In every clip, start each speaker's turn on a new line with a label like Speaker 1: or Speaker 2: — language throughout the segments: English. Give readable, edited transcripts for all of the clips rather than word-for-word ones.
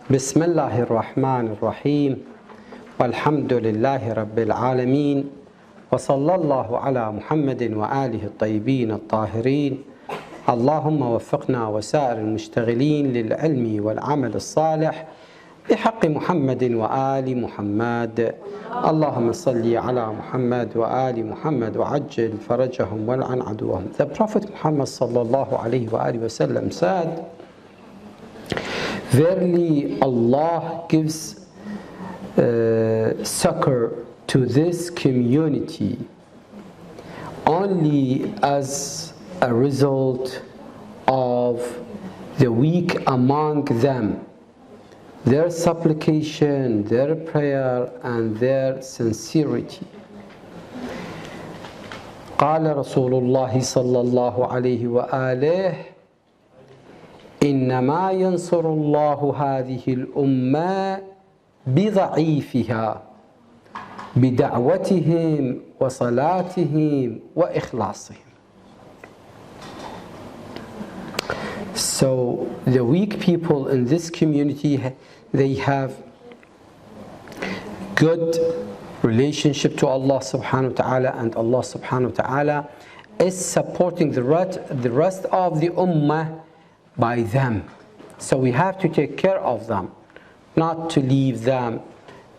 Speaker 1: بسم الله الرحمن الرحيم والحمد لله رب العالمين وصلى الله على محمد وآله الطيبين الطاهرين اللهم وفقنا وسائر المشتغلين للعلم والعمل الصالح بحق محمد وآل محمد اللهم صل على محمد وآل محمد وعجل فرجهم والعن عدوهم. The Prophet Muhammad sallallahu alayhi wa alihi wasallam said, verily Allah gives succor to this community only as a result of the weak among them, their supplication, their prayer, and their sincerity. قال رسول الله صلى الله عليه وآله إنما ينصر الله هذه الأمة بضعيفها بدعوتهم وصلاتهم وإخلاصهم. So the weak people in this community, they have good relationship to Allah subhanahu wa ta'ala, and Allah subhanahu wa ta'ala is supporting the rest of the ummah by them. So we have to take care of them, not to leave them,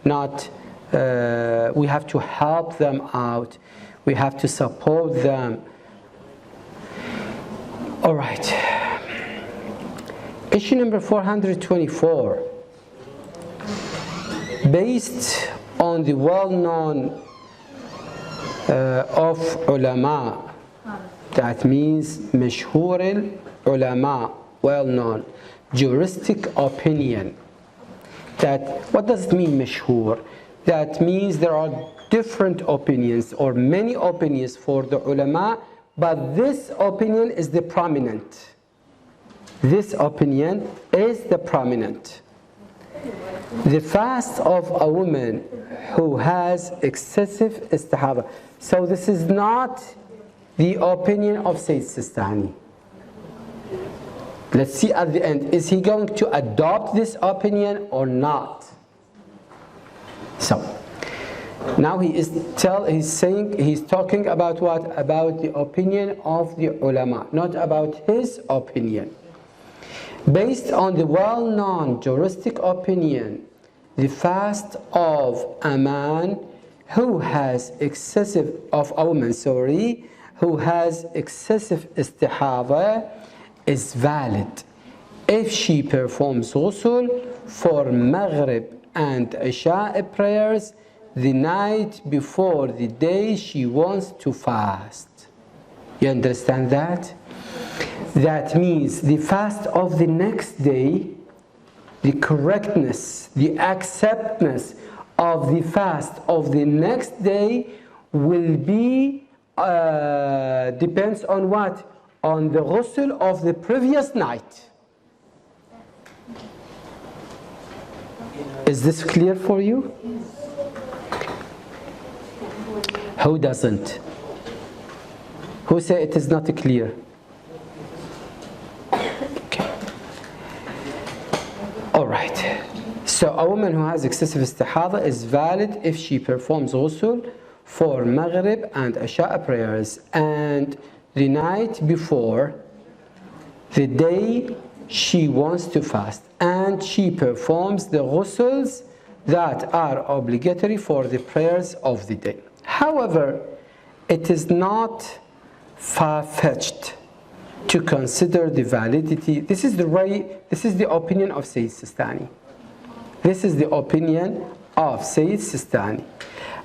Speaker 1: we have to help them out, we have to support them. All right. Issue number 424. Based on the well-known of ulama, that means mashhur ulama, well-known, juristic opinion. That, what does it mean, mashhur? That means there are different opinions or many opinions for the ulama, but this opinion is the prominent. This opinion is the prominent. The fast of a woman who has excessive istihada. So this is not the opinion of Sayyid Sistani. Let's see at the end, is he going to adopt this opinion or not? So now he's talking about what? About the opinion of the ulama, not about his opinion. Based on the well-known juristic opinion, the fast of a man who has excessive, of a woman, who has excessive istihada is valid if she performs ghusl for Maghrib and Isha prayers the night before the day she wants to fast. You understand that? That means the fast of the next day, the correctness, the acceptance of the fast of the next day will be, depends on what? On the ghusl of the previous night. Is this clear for you? Who doesn't? Who say it is not clear? Alright, so a woman who has excessive istihada is valid if she performs ghusl for Maghrib and Isha prayers and the night before the day she wants to fast, and she performs the ghusls that are obligatory for the prayers of the day. However, it is not far-fetched to consider the validity. This is the opinion of Sayyid Sistani. This is the opinion of Sayyid Sistani.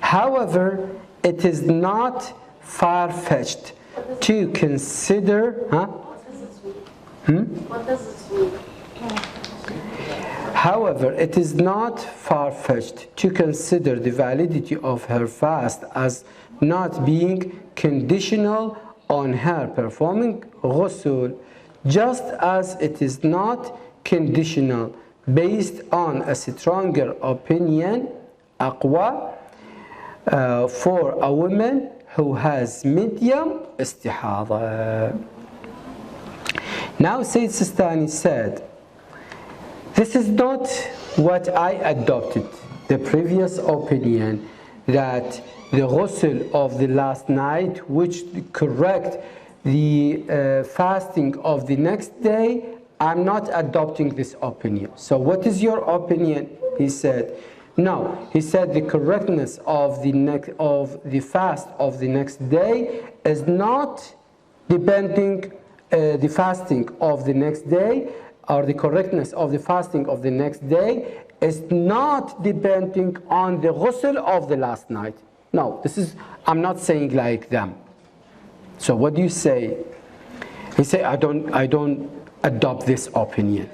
Speaker 1: However, it is not far-fetched to consider.
Speaker 2: What does it mean?
Speaker 1: However, it is not far-fetched to consider the validity of her fast as not being conditional on her performing ghusl, just as it is not conditional based on a stronger opinion, aqwa, for a woman who has medium istihada. Now Sayyid Sistani said, This is not what I adopted. The previous opinion that the ghusl of the last night, which correct the fasting of the next day, I'm not adopting this opinion. So what is your opinion? He said, no. He said the correctness of the fast of the next day is not depending the fasting of the next day, or the correctness of the fasting of the next day is not depending on the ghusl of the last night. No, I'm not saying like them. So what do you say? He said, I don't adopt this opinion.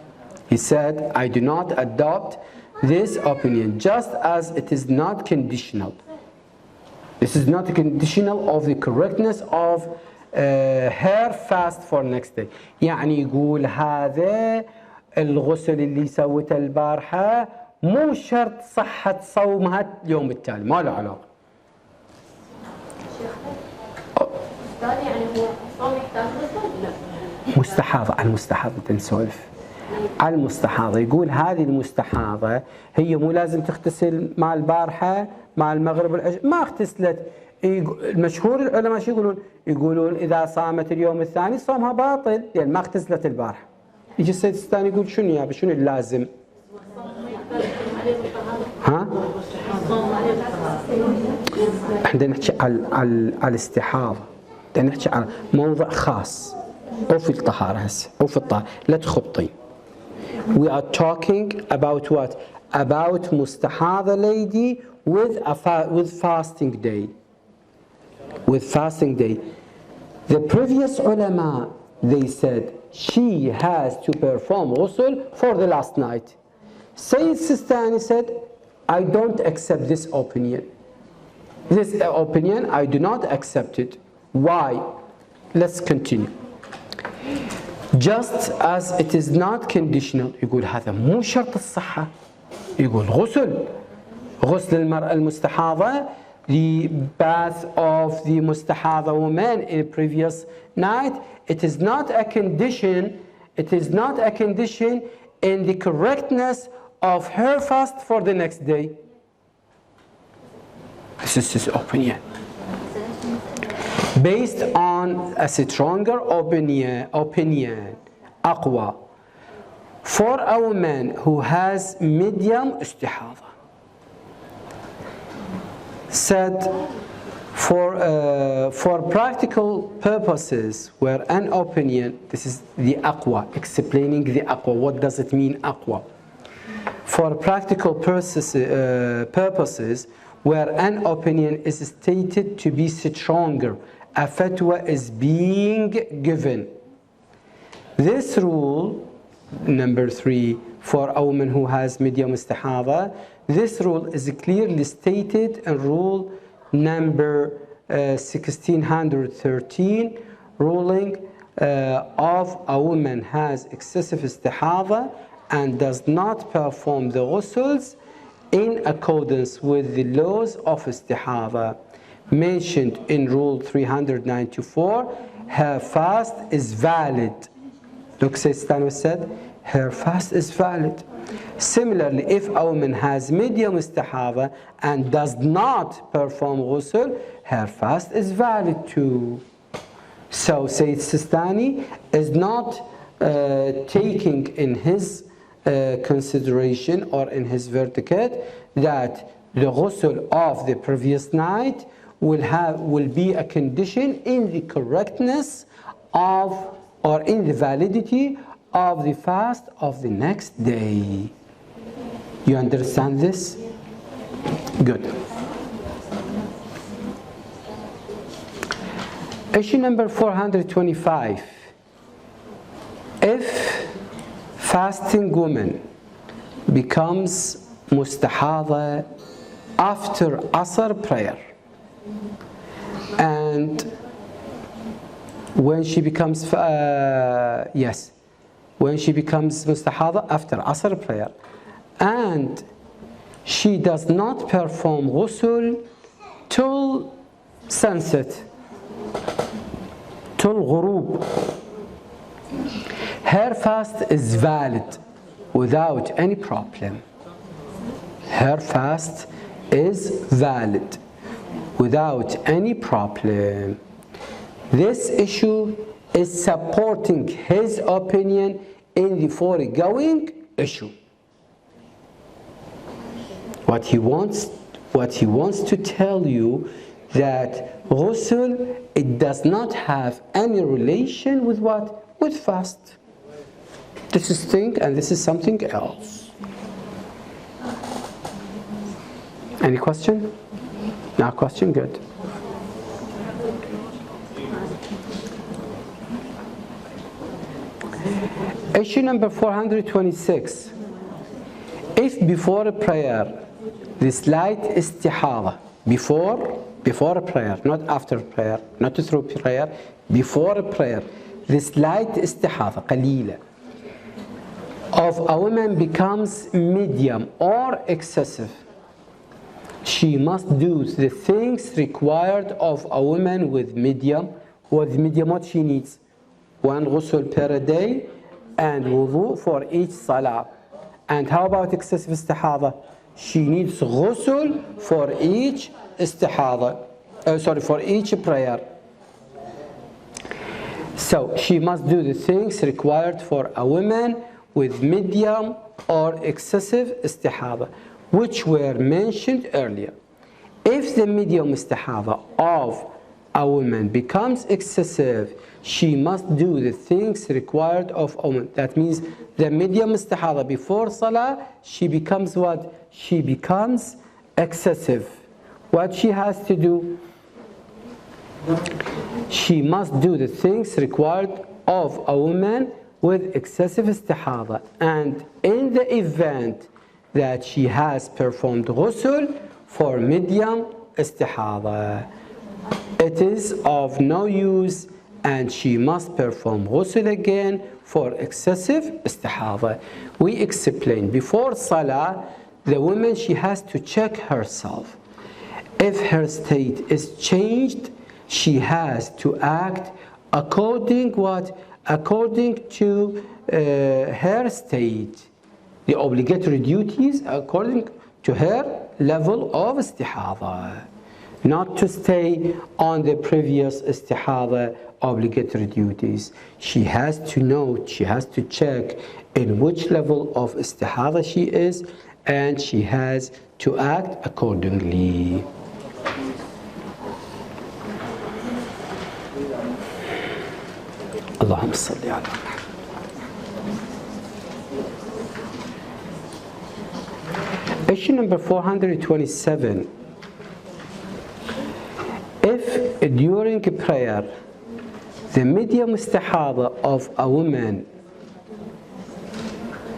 Speaker 1: He said, I do not adopt this opinion, just as it is not conditional. This is not conditional of the correctness of her fast for next day. يعني يقول هذا الغسل اللي سوته البارحة مو شرط صحة صومها اليوم التالي، ما له علاقة.
Speaker 2: يعني هو صوم يحتاج غسل؟ لا.
Speaker 1: مستحاضة، على المستحاضة نسولف. على المستحاضة يقول هذه المستحاضة هي مو لازم تغتسل مع البارحة مع المغرب والعشاء، ما اغتسلت. المشهور العلماء شو يقولون؟ يقولون إذا صامت اليوم الثاني صومها باطل لأن ما اغتسلت البارحة. يجي السيد الثاني يقول شنو يا شنو اللازم؟ ها؟ احنا نحكي على الاستحاضة، نحكي على موضوع خاص أو في الطهارة هسه أو في الطهارة، لا تخبطين. We are talking about what? About مستحاضة lady with fasting day. With fasting day. The previous ulama, they said she has to perform ghusl for the last night. Sayyid Sistani said, I don't accept this opinion. This opinion, I do not accept it. Why? Let's continue. Just as it is not conditional. يقول هذا مو شرط الصحة. يقول غسل المرأة المستحاضة, the bath of the mustahada woman in the previous night, it is not a condition. It is not a condition in the correctness of her fast for the next day. This is his opinion. Based on a stronger opinion, أقوى, for a woman who has medium istihada. Said for practical purposes, where an opinion, this is the aqwa, explaining the aqwa. What does it mean aqwa? For practical purposes, where an opinion is stated to be stronger, a fatwa is being given. This rule, number 3, for a woman who has medium istihada, this rule is clearly stated in rule number 1613, ruling of a woman has excessive istihada and does not perform the ghusls in accordance with the laws of istihada mentioned in rule 394, her fast is valid. Look, Sistani said, her fast is valid. Similarly, if a woman has medium istihada and does not perform ghusl, her fast is valid too. So Sayyid Sistani is not taking in his consideration or in his verdict that the ghusl of the previous night will be a condition in the correctness of or in the validity of the fast of the next day. You understand this? Good. Issue number 425. If fasting woman becomes mustahada after Asr prayer, and when she becomes when she becomes mustahada after Asr prayer, and she does not perform ghusl till sunset, till ghurub, her fast is valid. without any problem. Her fast is valid without any problem. This issue is supporting his opinion in the foregoing issue. What he wants to tell you that ghusl, it does not have any relation with what? With fast. This is thing and this is something else. Any question? No question? Good. Issue number 426. If before a prayer, the slight istihada, before a prayer, not after prayer, not through prayer, before a prayer, the slight istihada, qalila, of a woman becomes medium or excessive, she must do the things required of a woman with medium. With medium, what she needs? 1 ghusl per day and wudu for each salah. And how about excessive istihada? She needs ghusl for each istihada. For each prayer. So she must do the things required for a woman with medium or excessive istihada, which were mentioned earlier. If the medium istihada of a woman becomes excessive, she must do the things required of a woman. That means the medium istihada before salah, she becomes what? She becomes excessive. What she has to do? She must do the things required of a woman with excessive istihada. And in the event that she has performed ghusl for medium istihada, it is of no use and she must perform ghusl again for excessive istihada. We explained before salah, the woman, she has to check herself. If her state is changed, she has to act according what? According to her state. The obligatory duties according to her level of istihada. Not to stay on the previous istihada obligatory duties. She has to note, she has to check in which level of istihada she is, and she has to act accordingly. Allahumma salli ala Muhammad. Issue number 427. If during prayer the medium istihada of a woman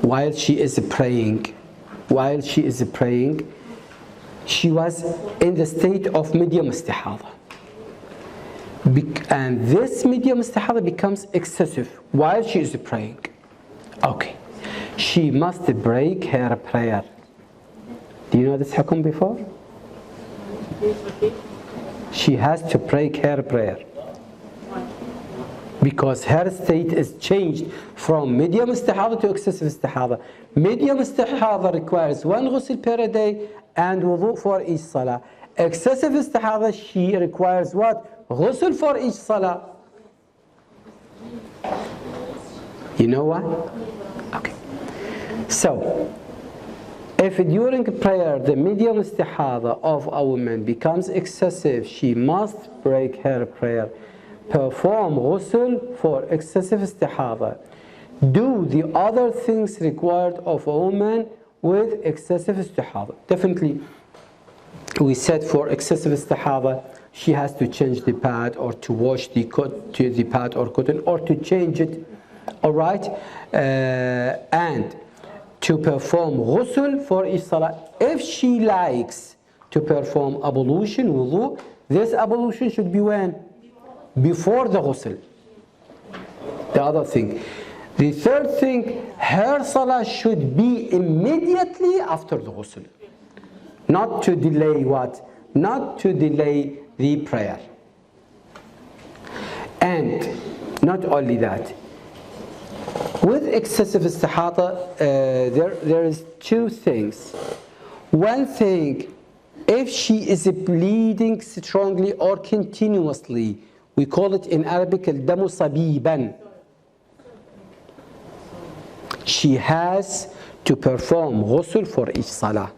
Speaker 1: while she is praying, she was in the state of medium istihada, and this medium istihada becomes excessive while she is praying. Okay, she must break her prayer. Do you know this hukum before? She has to break her prayer because her state is changed from medium istihada to excessive istihada. Medium istihada requires 1 ghusl per day and wudu for each salah. Excessive istihada, she requires what? Ghusl for each salah. You know what? Okay. So, if during prayer the medium istihada of a woman becomes excessive, she must break her prayer, perform ghusl for excessive istihada, do the other things required of a woman with excessive istihada. Definitely, we said for excessive istihada, she has to change the pad or to wash the pad or cotton or to change it. All right, and to perform ghusl for each salah. If she likes to perform ablution, wudu, this ablution should be when? Before the ghusl. The other thing. The third thing, her salah should be immediately after the ghusl. Not to delay what? Not to delay the prayer. And not only that, With excessive istihada, there is two things. One thing, if she is bleeding strongly or continuously, we call it in Arabic al-damu sabiban. She has to perform ghusl for each salah.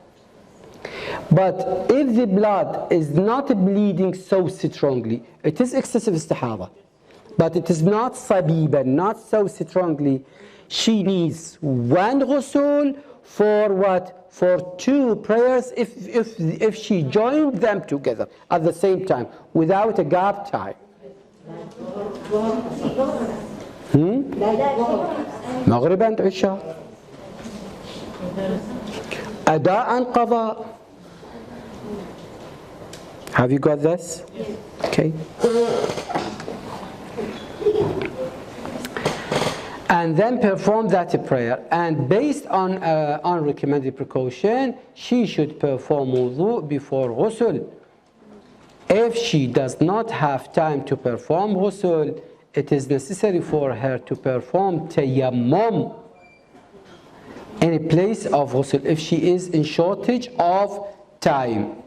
Speaker 1: But if the blood is not bleeding so strongly, it is excessive istihada. But it is not sabiban, not so strongly. She needs one ghusl for what? For two prayers if she joined them together at the same time without a gap time. Maghrib and Isha. Ada and Qada. Have you got this? Okay. And then perform that prayer. And based on recommended precaution, she should perform wudu before ghusl. If she does not have time to perform ghusl, it is necessary for her to perform tayammum in place of ghusl if she is in shortage of time.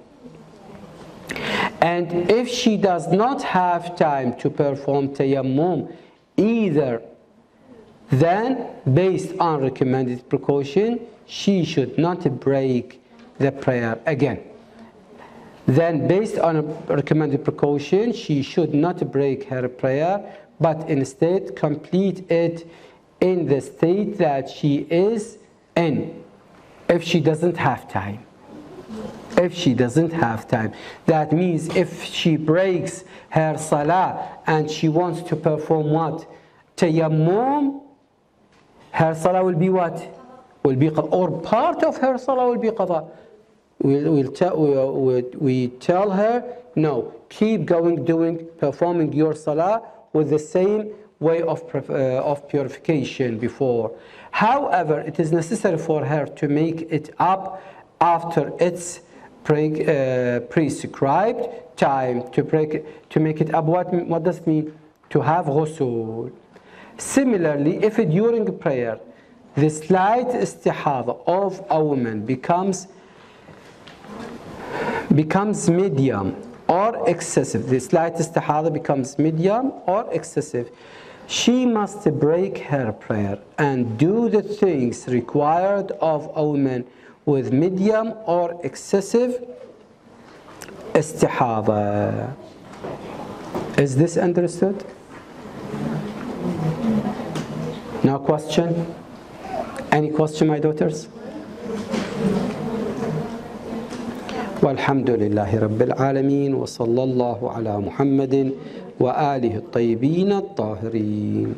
Speaker 1: And if she does not have time to perform tayammum either, then based on recommended precaution, she should not break the prayer again. Then based on a recommended precaution, she should not break her prayer, but instead complete it in the state that she is in, if she doesn't have time. If she doesn't have time. That means if she breaks her salah and she wants to perform what? Tayammum, her salah will be what? Will be qada, or part of her salah will be qada. We tell her, no, keep going, performing your salah with the same way of purification before. However, it is necessary for her to make it up after its prescribed time to make it up. What does it mean? To have ghusl. Similarly, if during prayer the slight istihada of a woman becomes medium or excessive, the slight istihada becomes medium or excessive, she must break her prayer and do the things required of a woman with medium or excessive istihada. Is this understood? No question? Any question, my daughters? والحمد لله رب العالمين وصلى الله على محمد وآله الطيبين الطاهرين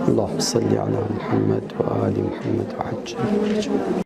Speaker 1: اللهم صل على محمد وآل محمد وعجل